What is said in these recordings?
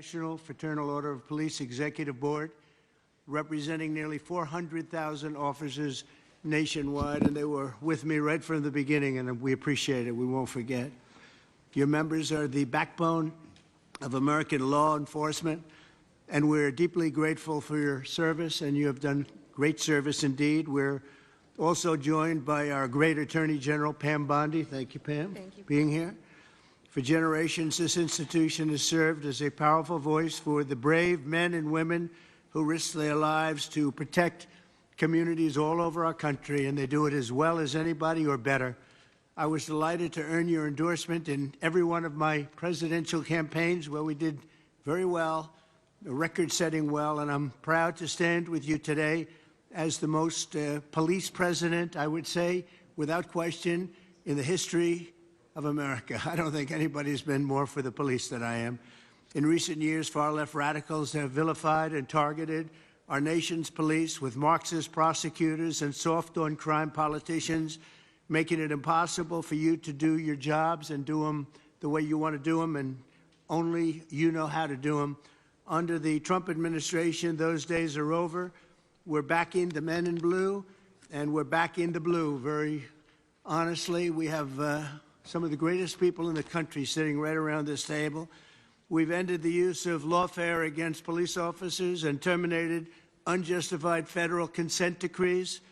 National Fraternal Order of Police Executive Board, representing nearly 400,000 officers nationwide, and they were with me right from the beginning, and we appreciate it. We won't forget. Your members are the backbone of American law enforcement, and we're deeply grateful for your service, and you have done great service indeed. We're also joined by our great Attorney General, Pam Bondi. Thank you, Pam, Thank you. being here. For generations, this institution has served as a powerful voice for the brave men and women who risk their lives to protect communities all over our country, and they do it as well as anybody or better. I was delighted to earn your endorsement in every one of my presidential campaigns where we did very well, record-setting well, and I'm proud to stand with you today as the most police president, I would say, without question, in the history of America. I don't think anybody's been more for the police than I am. In recent years, far-left radicals have vilified and targeted our nation's police with Marxist prosecutors and soft-on-crime politicians, making it impossible for you to do your jobs and do them the way you want to do them, and only you know how to do them. Under the Trump administration, those days are over. We're back in the men in blue, and we're back in the blue. Very honestly, we have some of the greatest people in the country sitting right around this table. We've ended the use of lawfare against police officers and terminated unjustified federal consent decrees.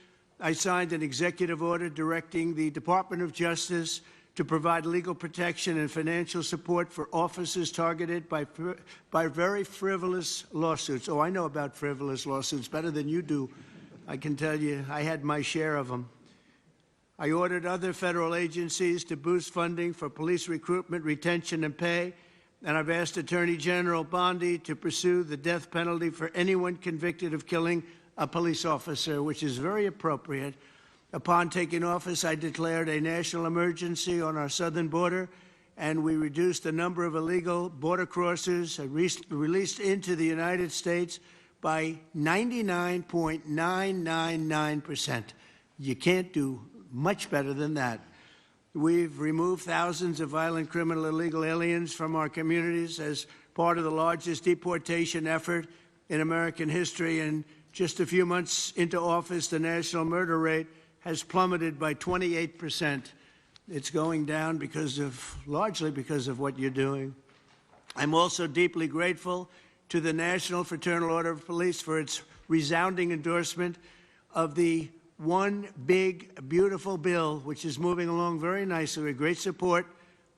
I signed an executive order directing the Department of Justice to provide legal protection and financial support for officers targeted by very frivolous lawsuits. Oh, I know about frivolous lawsuits better than you do. I can tell you, I had my share of them. I ordered other federal agencies to boost funding for police recruitment, retention, and pay, and I've asked Attorney General Bondi to pursue the death penalty for anyone convicted of killing a police officer, which is very appropriate. Upon taking office, I declared a national emergency on our southern border, and we reduced the number of illegal border crossers released into the United States by 99.999%. You can't do much better than that. We've removed thousands of violent criminal illegal aliens from our communities as part of the largest deportation effort in American history. And just a few months into office, the national murder rate has plummeted by 28%. It's going down largely because of what you're doing. I'm also deeply grateful to the National Fraternal Order of Police for its resounding endorsement of the one big, beautiful bill, which is moving along very nicely with great support.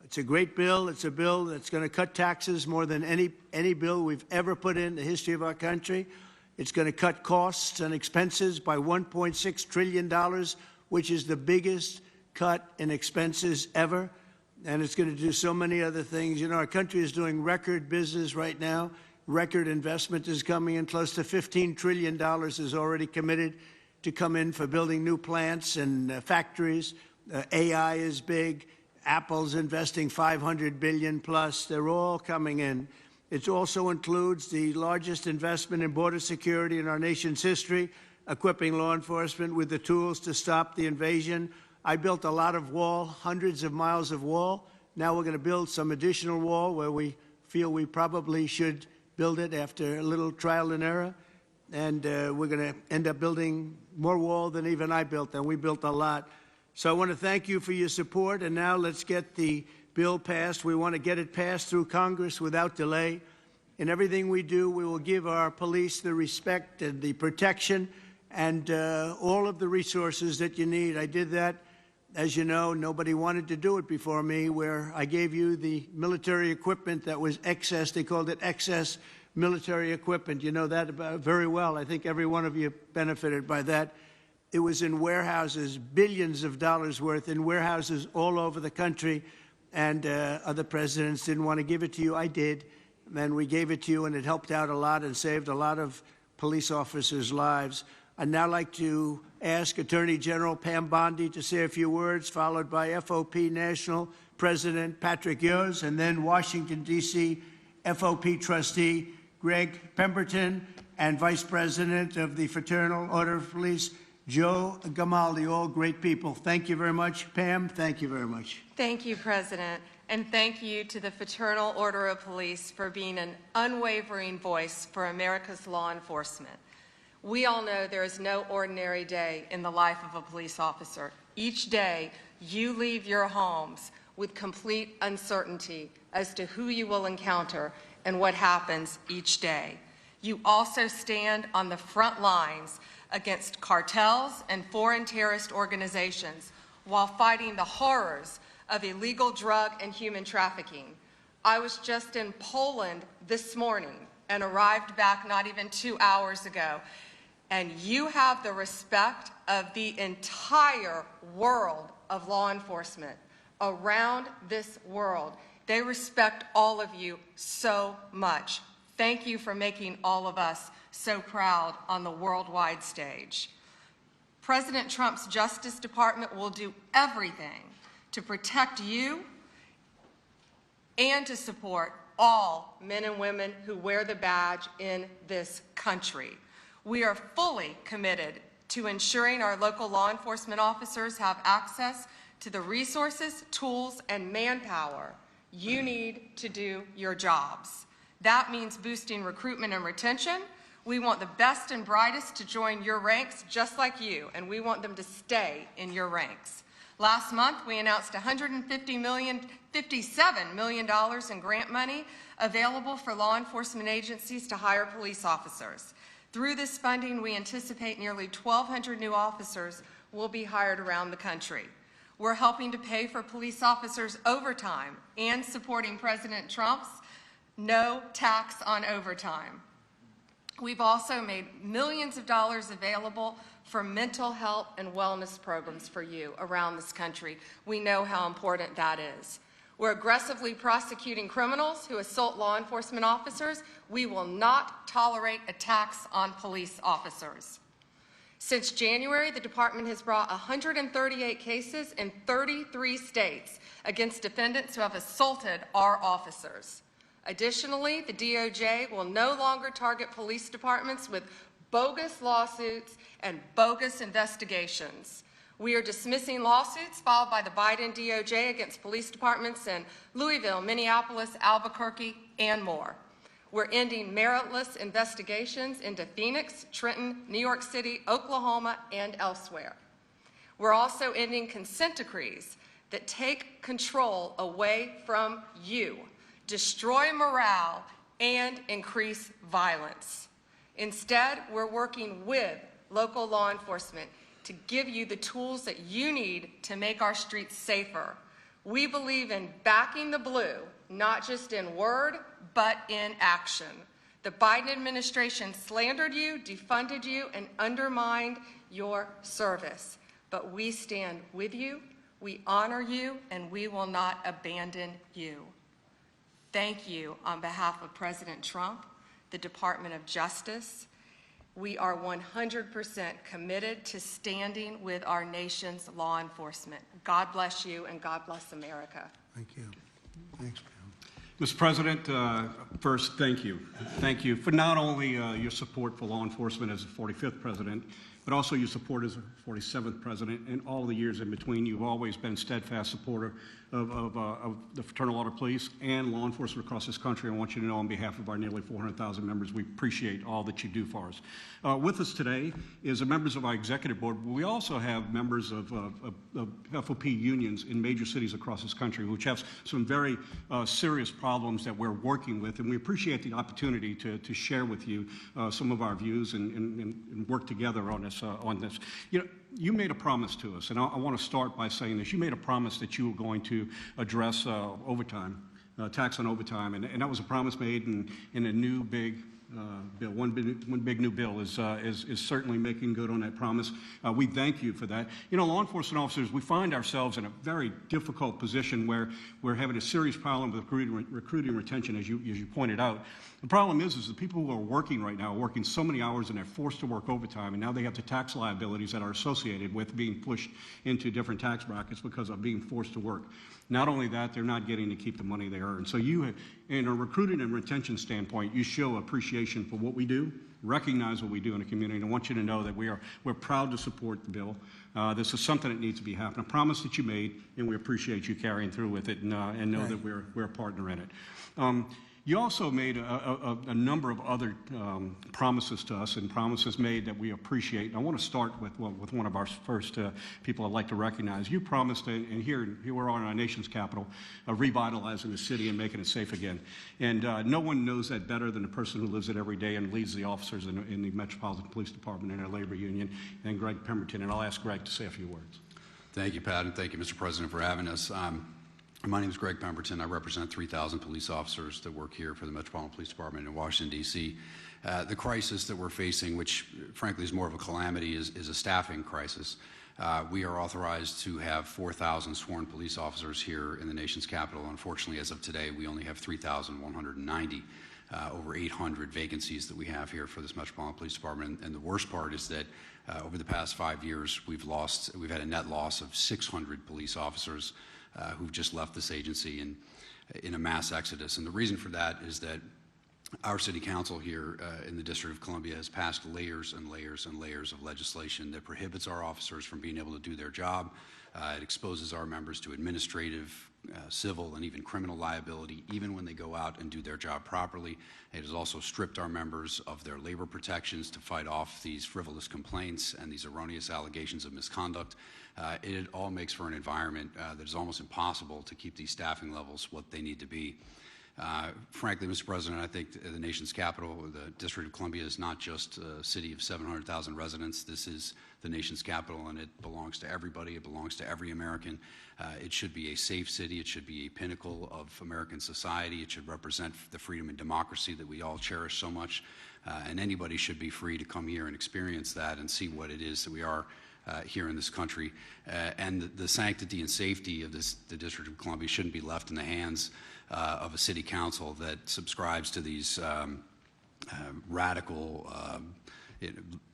It's a great bill. It's a bill that's going to cut taxes more than any bill we've ever put in the history of our country. It's going to cut costs and expenses by $1.6 trillion, which is the biggest cut in expenses ever. And it's going to do so many other things. You know, our country is doing record business right now. Record investment is coming in. Close to $15 trillion is already committed to come in for building new plants and factories. AI is big. Apple's investing $500 billion plus. They're all coming in. It also includes the largest investment in border security in our nation's history, equipping law enforcement with the tools to stop the invasion. I built a lot of wall, hundreds of miles of wall. Now we're going to build some additional wall where we feel we probably should build it after a little trial and error. And we're going to end up building more wall than even I built, and we built a lot. So I want to thank you for your support, and now let's get the bill passed. We want to get it passed through Congress without delay. In everything we do, we will give our police the respect and the protection and all of the resources that you need. I did that, as you know. Nobody wanted to do it before me, where I gave you the military equipment that was excess. They called it excess military equipment. You know that very well. I think every one of you benefited by that. It was in warehouses, billions of dollars worth in warehouses all over the country, and other presidents didn't want to give it to you. I did, and we gave it to you, and it helped out a lot and saved a lot of police officers' lives. I'd now like to ask Attorney General Pam Bondi to say a few words, followed by FOP National President Patrick Yoes, and then Washington, D.C. FOP Trustee Greg Pemberton, and Vice President of the Fraternal Order of Police, Joe Gamaldi, all great people. Thank you very much. Pam, thank you very much. Thank you, President. And thank you to the Fraternal Order of Police for being an unwavering voice for America's law enforcement. We all know there is no ordinary day in the life of a police officer. Each day, you leave your homes with complete uncertainty as to who you will encounter and what happens each day. You also stand on the front lines against cartels and foreign terrorist organizations while fighting the horrors of illegal drug and human trafficking. I was just in Poland this morning and arrived back not even 2 hours ago. And you have the respect of the entire world of law enforcement around this world. They respect all of you so much. Thank you for making all of us so proud on the worldwide stage. President Trump's Justice Department will do everything to protect you and to support all men and women who wear the badge in this country. We are fully committed to ensuring our local law enforcement officers have access to the resources, tools, and manpower you need to do your jobs. That means boosting recruitment and retention. We want the best and brightest to join your ranks just like you, and we want them to stay in your ranks. Last month, we announced $57 million in grant money available for law enforcement agencies to hire police officers. Through this funding, we anticipate nearly 1,200 new officers will be hired around the country. We're helping to pay for police officers' overtime and supporting President Trump's no tax on overtime. We've also made millions of dollars available for mental health and wellness programs for you around this country. We know how important that is. We're aggressively prosecuting criminals who assault law enforcement officers. We will not tolerate attacks on police officers. Since January, the department has brought 138 cases in 33 states against defendants who have assaulted our officers. Additionally, the DOJ will no longer target police departments with bogus lawsuits and bogus investigations. We are dismissing lawsuits filed by the Biden DOJ against police departments in Louisville, Minneapolis, Albuquerque, and more. We're ending meritless investigations into Phoenix, Trenton, New York City, Oklahoma, and elsewhere. We're also ending consent decrees that take control away from you, destroy morale, and increase violence. Instead, we're working with local law enforcement to give you the tools that you need to make our streets safer. We believe in backing the blue, not just in word, but in action. The Biden administration slandered you, defunded you, and undermined your service. But we stand with you, we honor you, and we will not abandon you. Thank you on behalf of President Trump, the Department of Justice. We are 100% committed to standing with our nation's law enforcement. God bless you, and God bless America. Thank you. Thanks, Pam. Mr. President, first, thank you. Thank you for not only your support for law enforcement as the 45th president, but also your support as the 47th president and all the years in between. You've always been a steadfast supporter of the Fraternal Order of Police and law enforcement across this country. I want you to know on behalf of our nearly 400,000 members, we appreciate all that you do for us. With us today is members of our executive board. We also have members of FOP unions in major cities across this country, which have some very serious problems that we're working with, and we appreciate the opportunity to share with you some of our views and work together on this. You know, you made a promise to us, and I want to start by saying this. You made a promise that you were going to address overtime, tax on overtime, and that was a promise made in a new big bill. One big new bill is certainly making good on that promise. We thank you for that. You know, law enforcement officers, we find ourselves in a very difficult position where we're having a serious problem with recruiting retention, as you pointed out. The problem is the people who are working right now are working so many hours and they're forced to work overtime, and now they have the tax liabilities that are associated with being pushed into different tax brackets because of being forced to work. Not only that, they're not getting to keep the money they earn. So you, in a recruiting and retention standpoint, you show appreciation appreciation for what we do, recognize what we do in the community, and I want you to know that we're proud to support the bill. This is something that needs to be happening. A promise that you made, and we appreciate you carrying through with it, and know that we're a partner in it. You also made a number of other promises to us, and promises made that we appreciate. And I want to start with one of our first people I'd like to recognize. You promised, and here we're on our nation's capital, revitalizing the city and making it safe again. And no one knows that better than the person who lives it every day and leads the officers in the Metropolitan Police Department and our labor union, and Greg Pemberton. And I'll ask Greg to say a few words. Thank you, Pat, and thank you, Mr. President, for having us. My name is Greg Pemberton. I represent 3,000 police officers that work here for the Metropolitan Police Department in Washington, D.C. The crisis that we're facing, which frankly is more of a calamity, is a staffing crisis. We are authorized to have 4,000 sworn police officers here in the nation's capital. Unfortunately, as of today, we only have 3,190. Over 800 vacancies that we have here for this Metropolitan Police Department. And the worst part is that over the past 5 years, we've had a net loss of 600 police officers who've just left this agency in a mass exodus. And the reason for that is that our city council here in the District of Columbia has passed layers and layers and layers of legislation that prohibits our officers from being able to do their job. It exposes our members to administrative, civil, and even criminal liability, even when they go out and do their job properly. It has also stripped our members of their labor protections to fight off these frivolous complaints and these erroneous allegations of misconduct. It all makes for an environment that is almost impossible to keep these staffing levels what they need to be. Frankly, Mr. President, I think the nation's capital, the District of Columbia, is not just a city of 700,000 residents. This is the nation's capital, and it belongs to everybody. It belongs to every American. It should be a safe city. It should be a pinnacle of American society. It should represent the freedom and democracy that we all cherish so much. And anybody should be free to come here and experience that and see what it is that we are here in this country. And the sanctity and safety of the District of Columbia shouldn't be left in the hands of a city council that subscribes to these radical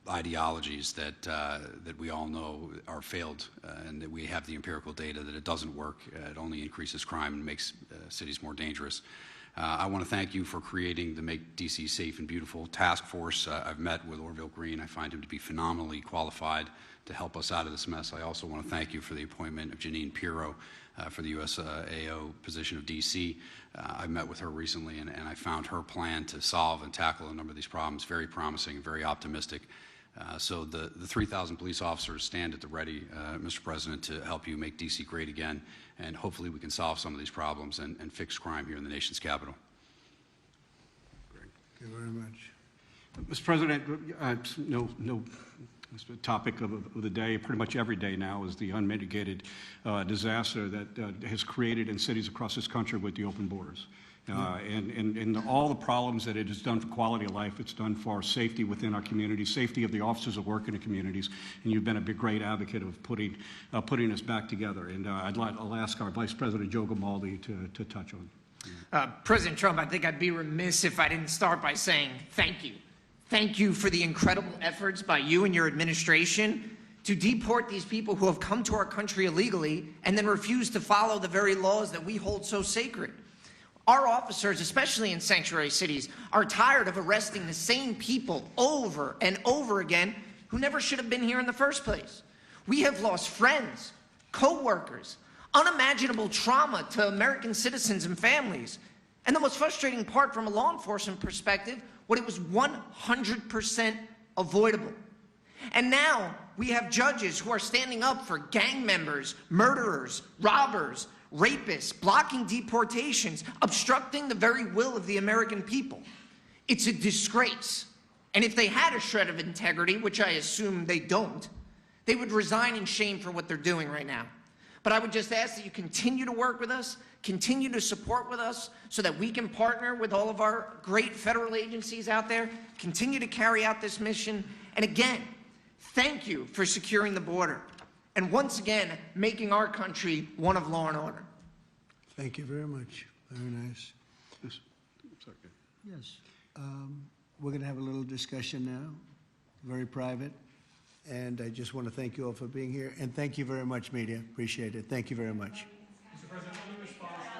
ideologies that we all know are failed, and that we have the empirical data that it doesn't work. It only increases crime and makes cities more dangerous. I want to thank you for creating the Make D.C. Safe and Beautiful task force. I've met with Orville Green. I find him to be phenomenally qualified to help us out of this mess. I also want to thank you for the appointment of Janine Pirro for the USAO position of D.C. I met with her recently, and I found her plan to solve and tackle a number of these problems very promising and very optimistic. So the 3,000 police officers stand at the ready, Mr. President, to help you make D.C. great again, and hopefully we can solve some of these problems and fix crime here in the nation's capital. Thank you very much. Mr. President, it's the topic of the day, pretty much every day now, is the unmitigated disaster that has created in cities across this country with the open borders. And all the problems that it has done for quality of life, it's done for our safety within our communities, safety of the officers that work in the communities, and you've been a great advocate of putting us back together. And I'll ask our Vice President Joe Gamaldi to touch on it. President Trump, I think I'd be remiss if I didn't start by saying thank you. Thank you for the incredible efforts by you and your administration to deport these people who have come to our country illegally and then refuse to follow the very laws that we hold so sacred. Our officers, especially in sanctuary cities, are tired of arresting the same people over and over again who never should have been here in the first place. We have lost friends, co-workers, unimaginable trauma to American citizens and families. And the most frustrating part from a law enforcement perspective, what it was 100% avoidable. And now we have judges who are standing up for gang members, murderers, robbers, rapists, blocking deportations, obstructing the very will of the American people. It's a disgrace. And if they had a shred of integrity, which I assume they don't, they would resign in shame for what they're doing right now. But I would just ask that you continue to work with us, continue to support with us so that we can partner with all of our great federal agencies out there, continue to carry out this mission. And again, thank you for securing the border and once again making our country one of law and order. Thank you very much. Very nice. Yes. Yes. We're going to have a little discussion now, very private. And I just want to thank you all for being here. And thank you very much, media. Appreciate it. Thank you very much. Mr. President, let me respond.